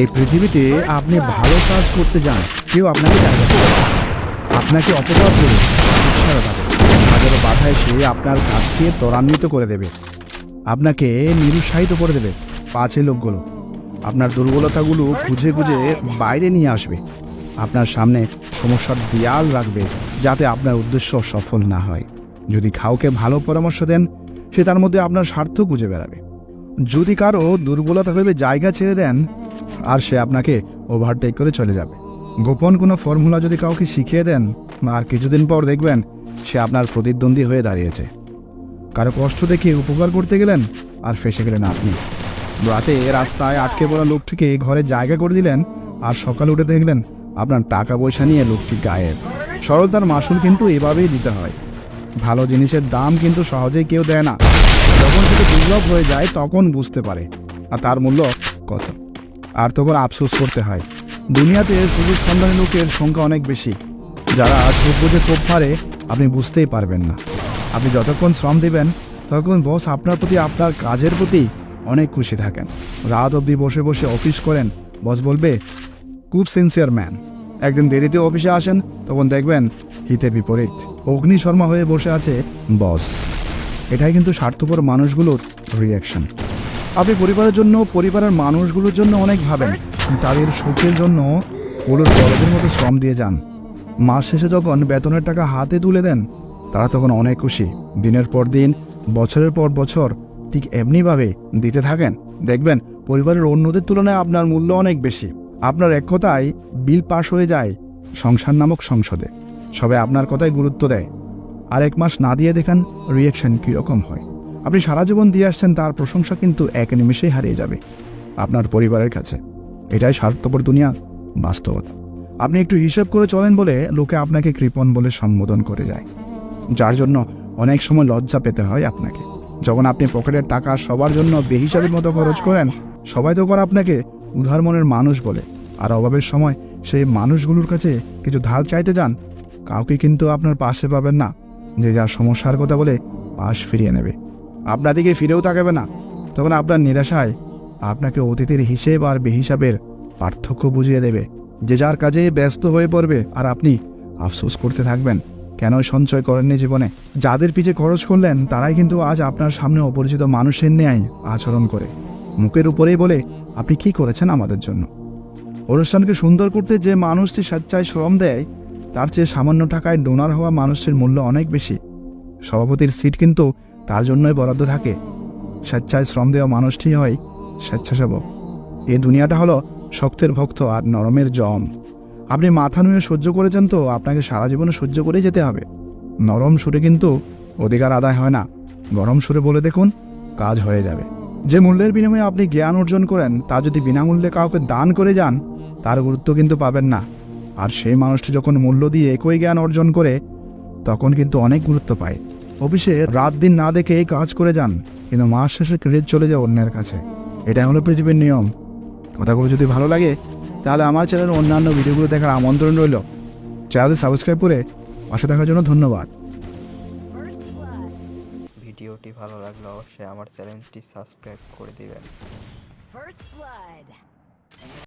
এই পৃথিবীতে আপনি ভালো কাজ করতে যান, কেউ আপনাকে জায়গা দেবে না। আপনাকে অপবাদ দেবে, উৎসাহ দেবে, হাজারো বাধা এসে আপনার কাজকে ত্বরান্বিত করে দেবে, আপনাকে নিরুৎসাহিত করে দেবে। পাছে লোকগুলো আপনার দুর্বলতাগুলো খুঁজে খুঁজে বাইরে নিয়ে আসবে, আপনার সামনে সমস্যার দেয়াল রাখবে, যাতে আপনার উদ্দেশ্য সফল না হয়। যদি কাউকে ভালো পরামর্শ দেন, সে তার মধ্যে আপনার স্বার্থ খুঁজে বেড়াবে। যদি কারো দুর্বলতা ভেবে জায়গা ছেড়ে দেন, আর সে আপনাকে ওভারটেক করে চলে যাবে। গোপন কোনো ফর্মুলা যদি কাউকে শিখিয়ে দেন, আর কিছুদিন পর দেখবেন সে আপনার প্রতিদ্বন্দ্বী হয়ে দাঁড়িয়েছে। কারো কষ্ট দেখে উপকার করতে গেলেন, আর ফেসে গেলেন আপনি। রাতে রাস্তায় আটকে পড়া লোকটিকে ঘরে জায়গা করে দিলেন, আর সকালে উঠে দেখলেন আপনার টাকা পয়সা নিয়ে লোকটি গায়েব। সরলতার মাসুল কিন্তু এভাবেই দিতে হয়। ভালো জিনিসের দাম কিন্তু সহজেই কেউ দেয় না। যখন সেটা দুর্লভ হয়ে যায় তখন বুঝতে পারে আর তার মূল্য কত, আর তখন আফসোস করতে হয়। দুনিয়াতে সুযোগ সন্ধানী লোকের সংখ্যা অনেক বেশি। যারা চোখ বুঝে কোপ পারে, আপনি বুঝতেই পারবেন না। আপনি যতক্ষণ শ্রম দেবেন, ততক্ষণ বস আপনার প্রতি, আপনার কাজের প্রতি অনেক খুশি থাকেন। রাত অবধি বসে বসে অফিস করেন, বস বলবে খুব সিনসিয়ার ম্যান। একদিন দেরিতে অফিসে আসেন, তখন দেখবেন হিতে বিপরীত, অগ্নি শর্মা হয়ে বসে আছে বস। এটাই কিন্তু স্বার্থপর মানুষগুলোর রিয়াকশন। আপনি পরিবারের জন্য, পরিবারের মানুষগুলোর জন্য অনেক ভাবেন, তাদের সুখের জন্য ওগুলোর বড়দের মতো শ্রম দিয়ে যান। মাস শেষে যখন বেতনের টাকা হাতে তুলে দেন, তারা তখন অনেক খুশি। দিনের পর দিন, বছরের পর বছর ঠিক এমনিভাবে দিতে থাকেন, দেখবেন পরিবারের অন্যদের তুলনায় আপনার মূল্য অনেক বেশি। আপনার এক কথায় বিল পাস হয়ে যায় সংসার নামক সংসদে। সবাই আপনার কথায় গুরুত্ব দেয়, আর এক মাস না দিয়ে দেখেন রিয়াকশন কীরকম হয়। আপনি সারা জীবন দিয়ে আসছেন, তার প্রশংসা কিন্তু এক নিমেষেই হারিয়ে যাবে আপনার পরিবারের কাছে। এটাই স্বার্থপর দুনিয়া, বাস্তবতা। আপনি একটু হিসেব করে চলেন বলে লোকে আপনাকে কৃপণ বলে সম্বোধন করে যায়, যার জন্য অনেক সময় লজ্জা পেতে হয় আপনাকে। যখন আপনি পকেটের টাকা সবার জন্য বেহিসাবের মতো খরচ করেন, সবাই তখন আপনাকে উদার মনের মানুষ বলে। আর অভাবের সময় সেই মানুষগুলোর কাছে কিছু ধার চাইতে যান, কাউকে কিন্তু আপনার পাশে পাবেন না, যে যার সমস্যার কথা বলে পাশ ফিরিয়ে নেবে, আপনার দিকে ফিরেও তাকাবে না। তখন আপনার নিরাশায় আপনাকে অতীতের হিসেব আর বেহিসাবের পার্থক্য বুঝিয়ে দেবে, যে যার কাজে ব্যস্ত হয়ে পড়বে, আর আপনি আফসোস করতে থাকবেন কেন সঞ্চয় করেননি জীবনে। যাদের পিছে খরচ করলেন, তারাই কিন্তু আজ আপনার সামনে অপরিচিত মানুষের ন্যায় আচরণ করে, মুখের উপরেই বলে আপনি কি করেছেন আমাদের জন্য। অনুষ্ঠানকে সুন্দর করতে যে মানুষটি স্বেচ্ছায় শ্রম দেয়, তার চেয়ে সামান্য টাকায় ডোনার হওয়া মানুষের মূল্য অনেক বেশি। সভাপতির সিট কিন্তু তার জন্যই বরাদ্দ থাকে। স্বেচ্ছায় শ্রম দেওয়া মানুষটি হয় স্বেচ্ছাসেবক। এই দুনিয়াটা হলো শক্তের ভক্ত আর নরমের জম। আপনি মাথা নুয়ে সহ্য করেছেন, তো আপনাকে সারা জীবনে সহ্য করেই যেতে হবে। নরম সুরে কিন্তু অধিকার আদায় হয় না, গরম সুরে বলে দেখুন, কাজ হয়ে যাবে। যে মূল্যের বিনিময়ে আপনি জ্ঞান অর্জন করেন, তা যদি বিনামূল্যে কাউকে দান করে যান, তার গুরুত্ব কিন্তু পাবেন না। আর সেই মানুষটি যখন মূল্য দিয়ে একই জ্ঞান অর্জন করে, তখন কিন্তু অনেক গুরুত্ব পায়। অফিসে রাত দিন না দেখে এই কাজ করে যান, কিন্তু মাস শেষে ক্রেডিট চলে যায় অন্যের কাছে। এটাই হলো পৃথিবীর নিয়ম। কথাগুলো যদি ভালো লাগে, তাহলে আমার চ্যানেলের অন্যান্য ভিডিওগুলো দেখার আমন্ত্রণ রইল। চ্যানেলটি সাবস্ক্রাইব করে পাশে থাকার জন্য ধন্যবাদ। ভিডিওটি ভালো লাগলে অবশ্যই আমার চ্যানেলটি সাবস্ক্রাইব করে দিবেন।